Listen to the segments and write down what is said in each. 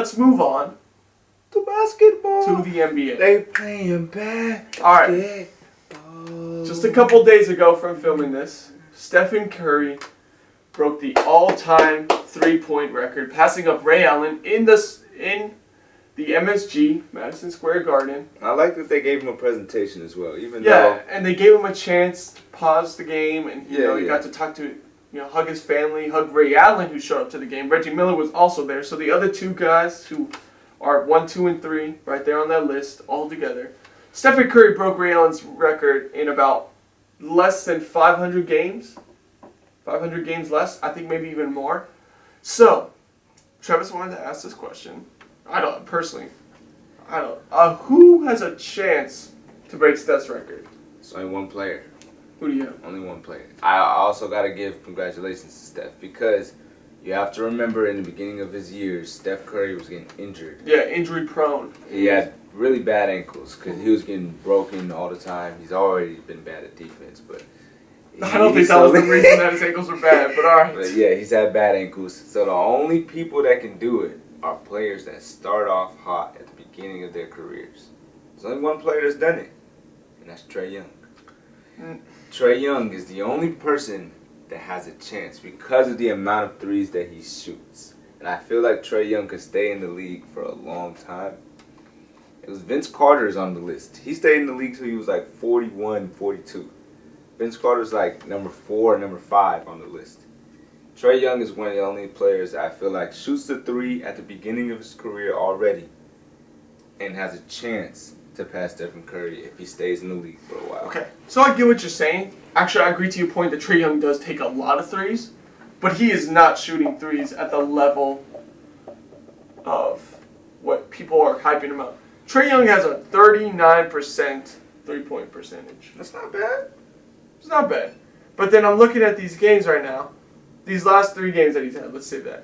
let's move on to basketball. to the NBA. They playing basketball. All right. Just a couple days ago from filming this, Stephen Curry broke the all-time three-point record, passing up Ray Allen in the MSG, Madison Square Garden. I like that they gave him a presentation as well, even Yeah, though. and they gave him a chance to pause the game, and he got to talk to, hug his family, hug Ray Allen, who showed up to the game. Reggie Miller was also there, so the other two guys who are 1, 2, and 3, right there on that list, all together. Stephen Curry broke Ray Allen's record in about less than 500 games. 500 games less, I think maybe even more. So, Travis wanted to ask this question. Who has a chance to break Steph's record? It's only one player. Who do you have? Only one player. I also got to give congratulations to Steph because you have to remember in the beginning of his years, Steph Curry was getting injured. Yeah, injury prone. He had really bad ankles because he was getting broken all the time. He's already been bad at defense, but I don't think that was the reason that his ankles were bad, but all right. But yeah, he's had bad ankles. So the only people that can do it are players that start off hot at the beginning of their careers. There's only one player that's done it, and that's Trey Young. Trey Young is the only person that has a chance because of the amount of threes that he shoots. And I feel like Trey Young could stay in the league for a long time. It was Vince Carter's on the list. He stayed in the league till he was like 41, 42. Vince Carter's like number 4, number 5 on the list. Trey Young is one of the only players that I feel like shoots the 3 at the beginning of his career already and has a chance to pass Stephen Curry if he stays in the league for a while. Okay, so I get what you're saying. Actually, I agree to your point that Trey Young does take a lot of threes, but he is not shooting threes at the level of what people are hyping him up. Trey Young has a 39% three-point percentage. That's not bad. It's not bad. But then I'm looking at these games right now. These last 3 games that he's had, let's say that.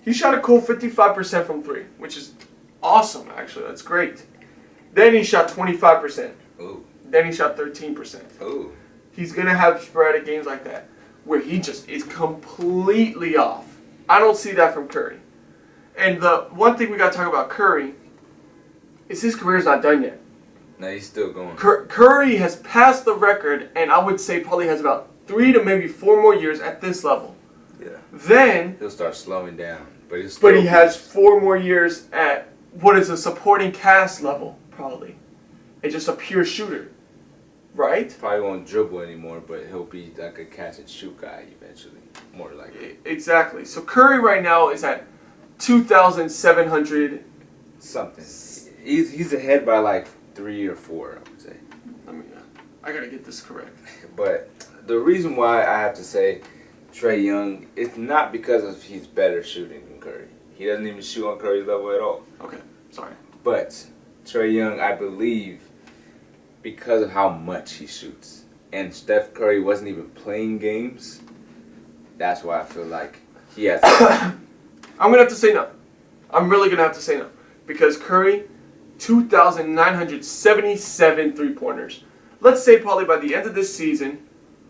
He shot a cool 55% from 3, which is awesome, actually. That's great. Then he shot 25%. Ooh. Then he shot 13%. Ooh. He's going to have sporadic games like that where he just is completely off. I don't see that from Curry. And the one thing we got to talk about Curry is his career's not done yet. No, he's still going. Curry has passed the record, and I would say probably has about 3 to maybe 4 more years at this level. Yeah. Then he'll start slowing down. But he has 4 more years at what is a supporting cast level, probably. And just a pure shooter. Right? Probably won't dribble anymore, but he'll be like a catch and shoot guy eventually. More likely. Exactly. So Curry right now is at 2,700 something. He's ahead by like 3 or 4, I would say. I gotta get this correct. But the reason why I have to say Trey Young, it's not because of he's better shooting than Curry. He doesn't even shoot on Curry's level at all. Okay, sorry. But Trey Young, I believe, because of how much he shoots, and Steph Curry wasn't even playing games, that's why I feel like he has. I'm gonna have to say no. I'm really gonna have to say no because Curry, 2,977 3-pointers. Let's say probably by the end of this season,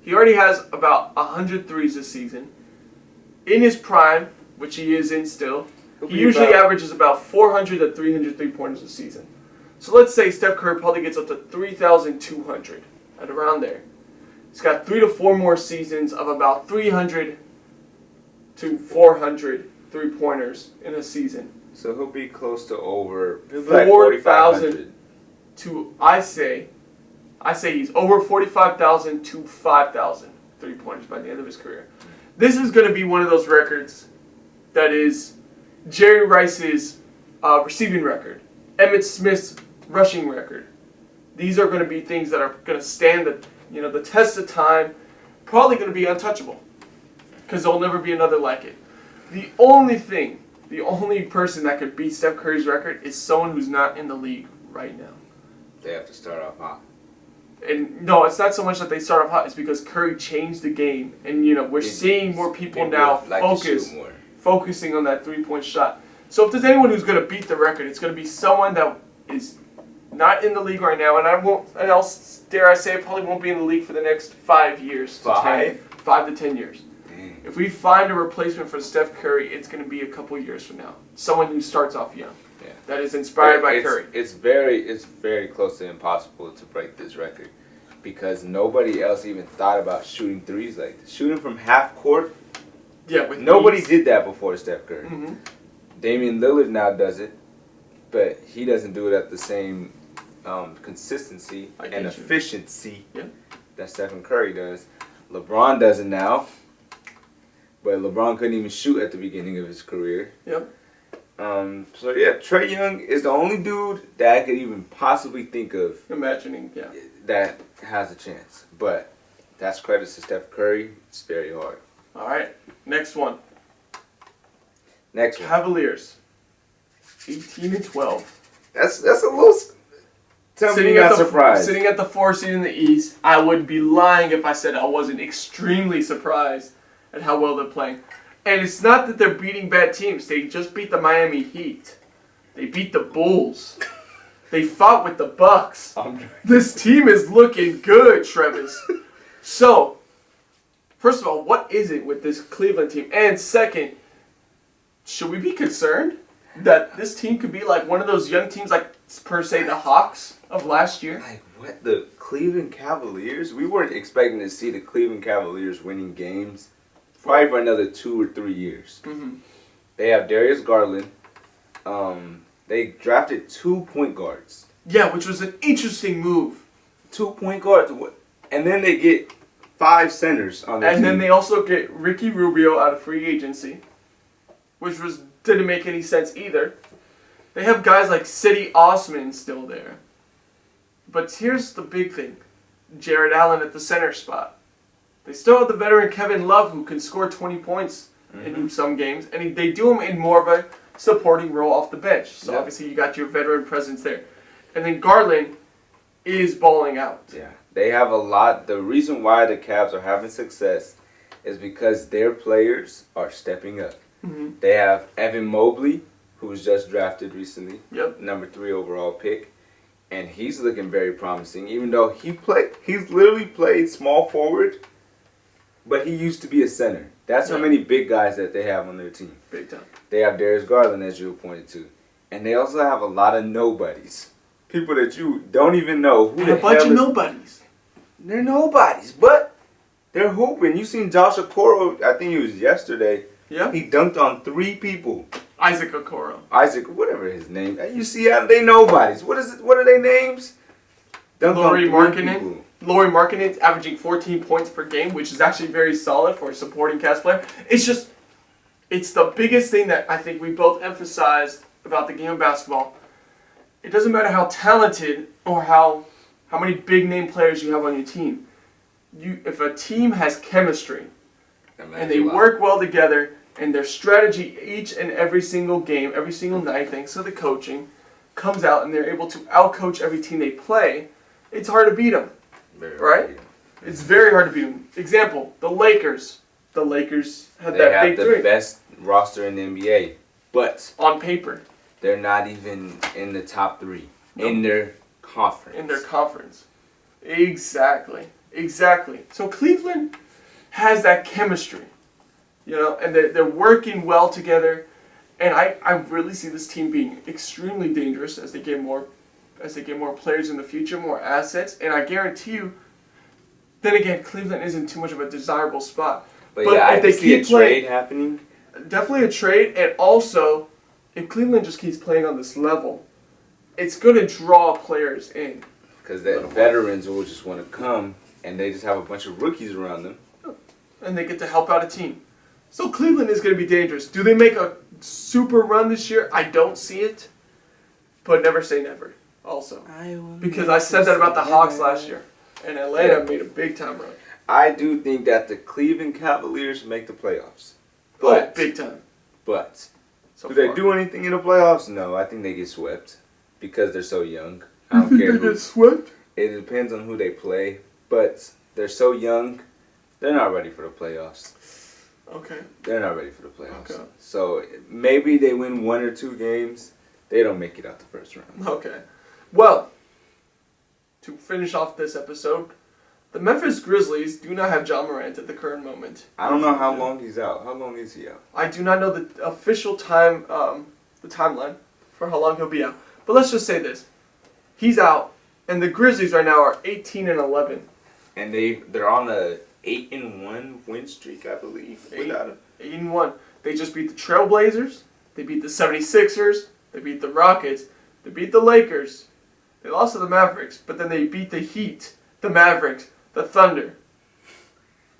he already has about 100 threes this season. In his prime, which he is in still, he usually averages about 400 to 300 3-pointers a season. So let's say Steph Curry probably gets up to 3,200, at around there. He's got 3 to 4 more seasons of about 300 to 400 3-pointers in a season. So he'll be close to over 4,000 to, I say he's over 45,000 to 5,000 3-pointers by the end of his career. This is going to be one of those records that is Jerry Rice's receiving record, Emmitt Smith's rushing record. These are going to be things that are going to stand the test of time. Probably going to be untouchable because there'll never be another like it. The only person that could beat Steph Curry's record is someone who's not in the league right now. They have to start off hot. And no, it's not so much that they start off hot. It's because Curry changed the game, and we're seeing more people now focusing on that 3-point shot. So if there's anyone who's going to beat the record, it's going to be someone that is not in the league right now, and I'll dare I say, probably won't be in the league for the next 5 years. 5? 5 to 10 years. Dang. If we find a replacement for Steph Curry, it's going to be a couple years from now. Someone who starts off young. Yeah. That is inspired by Curry. It's very close to impossible to break this record because nobody else even thought about shooting threes like this. Shooting from half court. Yeah, with nobody ease. did that before Steph Curry. Mm-hmm. Damian Lillard now does it, but he doesn't do it at the same consistency and efficiency that Stephen Curry does. LeBron does it now, but LeBron couldn't even shoot at the beginning of his career. Yep. So yeah, Trey Young is the only dude that I could even possibly think of Imagining, that has a chance. But that's credit to Steph Curry. It's very hard. All right, next one. Next one. Cavaliers, 18-12. That's a little. Tell me you're not surprised. Sitting at the 4th seed in the East, I would be lying if I said I wasn't extremely surprised at how well they're playing. And it's not that they're beating bad teams. They just beat the Miami Heat. They beat the Bulls. They fought with the Bucks. This team is looking good, Travis. So, first of all, what is it with this Cleveland team? And second, should we be concerned that this team could be like one of those young teams like, per se, the Hawks of last year? Like, what? The Cleveland Cavaliers? We weren't expecting to see the Cleveland Cavaliers winning games probably for another 2 or 3 years. Mm-hmm. They have Darius Garland. They drafted 2 point guards. Yeah, which was an interesting move. 2 point guards. And then they get 5 centers on their team. And then they also get Ricky Rubio out of free agency, which didn't make any sense either. They have guys like Cedi Osman still there. But here's the big thing. Jared Allen at the center spot. They still have the veteran Kevin Love who can score 20 points in some games. And they do him in more of a supporting role off the bench. So obviously you got your veteran presence there. And then Garland is balling out. Yeah. They have a lot. The reason why the Cavs are having success is because their players are stepping up. Mm-hmm. They have Evan Mobley, who was just drafted recently, Yep. number 3 overall pick, and he's looking very promising. Even though he's literally played small forward, but he used to be a center. That's how many big guys that they have on their team. Big time. They have Darius Garland, as you pointed to, and they also have a lot of nobodies, people that you don't even know who the hell. A bunch of nobodies. They're nobodies, but they're hooping. You seen Josh Okoro? I think it was yesterday. Yeah. He dunked on 3 people. Isaac Okoro. Isaac, whatever his name. You see how they nobodies. What is it? What are their names? Lauri Markkanen. Lauri Markkanen's averaging 14 points per game, which is actually very solid for a supporting cast player. It's the biggest thing that I think we both emphasized about the game of basketball. It doesn't matter how talented or how many big name players you have on your team. If a team has chemistry and they work well together, and their strategy each and every single game, every single night, thanks to the coaching, comes out and they're able to outcoach every team they play, it's hard to beat them. Right? It's very hard to beat them. Example, the Lakers. The Lakers had that big three. They have the best roster in the NBA, but on paper, they're not even in the top 3 in their conference. Exactly. So Cleveland has that chemistry. And they're working well together, and I really see this team being extremely dangerous as they get more players in the future, more assets, and I guarantee you. Then again, Cleveland isn't too much of a desirable spot. But yeah, if they keep trade happening. Definitely a trade, and also if Cleveland just keeps playing on this level, it's going to draw players in. Because the veterans will just want to come, and they just have a bunch of rookies around them, and they get to help out a team. So Cleveland is going to be dangerous. Do they make a super run this year? I don't see it, but never say never. Also, because I said that about the Hawks last year, and Atlanta made a big time run. I do think that the Cleveland Cavaliers make the playoffs, but big time. But do they do anything in the playoffs? No, I think they get swept because they're so young. I don't care. They get swept? It depends on who they play, but they're so young. They're not ready for the playoffs. Okay. They're not ready for the playoffs. Okay. So maybe they win 1 or 2 games. They don't make it out the first round. Okay. Well, to finish off this episode, The Memphis Grizzlies do not have Ja Morant at the current moment. I don't know how long he's out. How long is he out? I do not know the official time, the timeline for how long he'll be out. But let's just say this: he's out, and the Grizzlies right now are 18-11. And they're on a 8-1 win streak, I believe. Without him. 8-1. They just beat the Trailblazers. They beat the 76ers. They beat the Rockets. They beat the Lakers. They lost to the Mavericks, but then they beat the Heat, the Mavericks, the Thunder.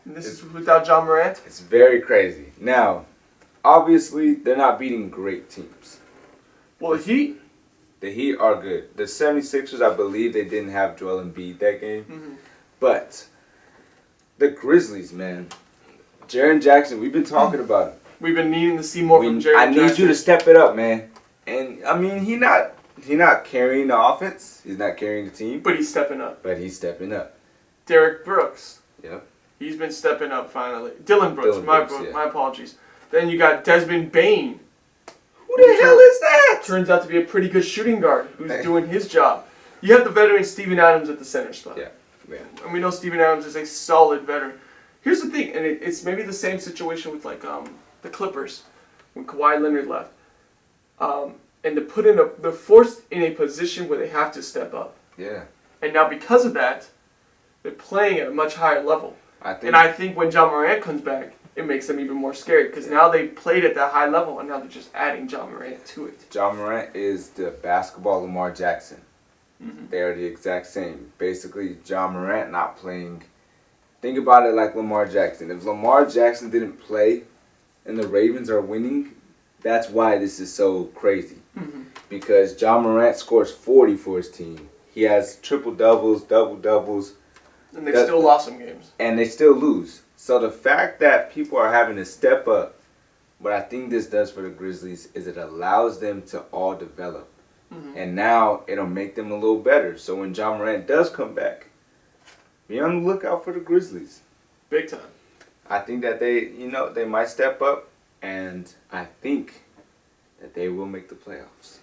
And this is without Ja Morant? It's very crazy. Now, obviously, they're not beating great teams. Well, The Heat are good. The 76ers, I believe they didn't have Joel Embiid that game. Mm-hmm. But the Grizzlies, man. Jaren Jackson, we've been talking about him. We've been needing to see more from Jaren Jackson. I need you to step it up, man. And, I mean, he's not carrying the offense. He's not carrying the team. But he's stepping up. Derek Brooks. Yep. He's been stepping up finally. Dylan Brooks, yeah. my apologies. Then you got Desmond Bane. Who the hell is that? Turns out to be a pretty good shooting guard who's doing his job. You have the veteran Steven Adams at the center spot. Yeah. And we know Steven Adams is a solid veteran. Here's the thing, and it's maybe the same situation with the Clippers when Kawhi Leonard left. And they're forced in a position where they have to step up. Yeah. And now because of that, they're playing at a much higher level. I think when Ja Morant comes back, it makes them even more scary because now they played at that high level and now they're just adding Ja Morant to it. Ja Morant is the basketball Lamar Jackson. Mm-hmm. They are the exact same. Basically, Ja Morant not playing. Think about it like Lamar Jackson. If Lamar Jackson didn't play and the Ravens are winning, that's why this is so crazy. Mm-hmm. Because Ja Morant scores 40 for his team. He has triple-doubles, double-doubles. And they've still lost some games. And they still lose. So the fact that people are having to step up, what I think this does for the Grizzlies is it allows them to all develop. Mm-hmm. And now it'll make them a little better. So when Ja Morant does come back, be on the lookout for the Grizzlies. Big time. I think that they might step up, and I think that they will make the playoffs.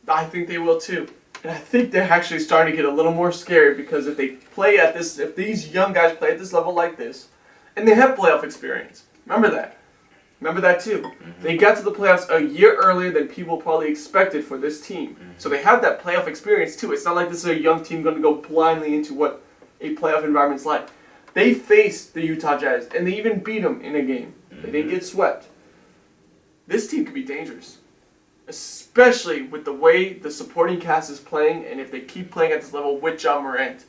I think they will too. And I think they're actually starting to get a little more scary because if these young guys play at this level like this, and they have playoff experience. Remember that too. Mm-hmm. They got to the playoffs a year earlier than people probably expected for this team. Mm-hmm. So they have that playoff experience too. It's not like this is a young team going to go blindly into what a playoff environment's like. They faced the Utah Jazz, and they even beat them in a game. Mm-hmm. They didn't get swept. This team could be dangerous, especially with the way the supporting cast is playing, and if they keep playing at this level with Ja Morant,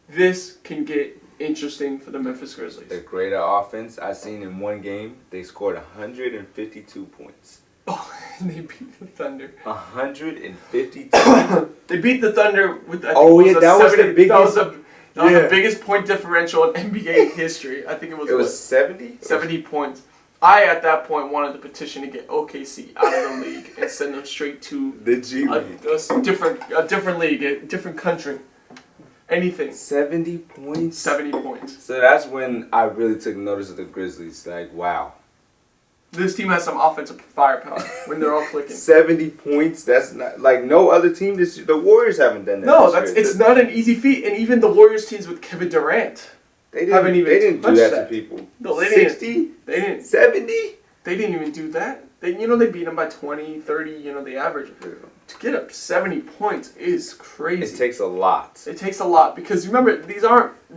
this can get interesting for the Memphis Grizzlies. They're great at offense. I've seen in one game, they scored 152 points. Oh, and they beat the Thunder. 152. They beat the Thunder with, I think that was the biggest. That was the biggest point differential in NBA history. I think it was 70? 70 points. I, at that point, wanted to petition to get OKC out of the league and send them straight to the G League. A different league, a different country. Anything. 70 points? 70 points. So that's when I really took notice of the Grizzlies. Like, wow. This team has some offensive firepower when they're all clicking. 70 points? That's not, like, no other team this year. The Warriors haven't done that. No, it's not an easy feat. And even the Warriors teams with Kevin Durant they didn't do that to people. No, they 60? They didn't. 70? They didn't even do that. They beat them by 20, 30, the average. To get up 70 points is crazy. It takes a lot. It takes a lot because remember,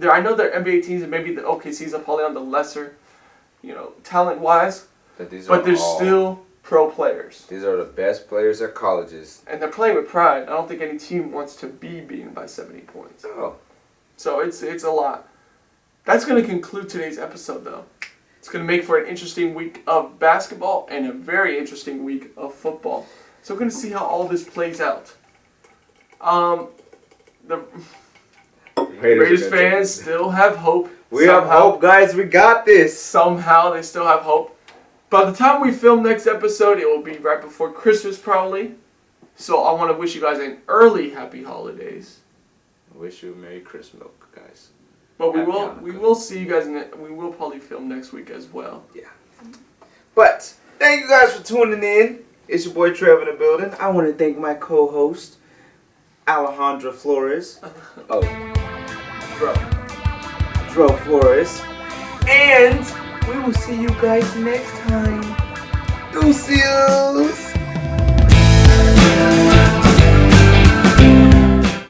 I know they're NBA teams and maybe the OKCs are probably on the lesser, talent-wise, but they're still pro players. These are the best players at colleges. And they're playing with pride. I don't think any team wants to be beaten by 70 points. Oh. So it's a lot. That's going to conclude today's episode, though. It's going to make for an interesting week of basketball and a very interesting week of football. So we're going to see how all this plays out. The Raiders fans still have hope. We have hope, guys. We got this. Somehow they still have hope. By the time we film next episode, it will be right before Christmas probably. So I want to wish you guys an early happy holidays. I wish you a Merry Christmas, guys. But we will see you guys, we will probably film next week as well. Yeah. But thank you guys for tuning in. It's your boy Trevor in the building. I want to thank my co-host, Alejandra Flores. Bro. Dro Flores. And we will see you guys next time. Deuces!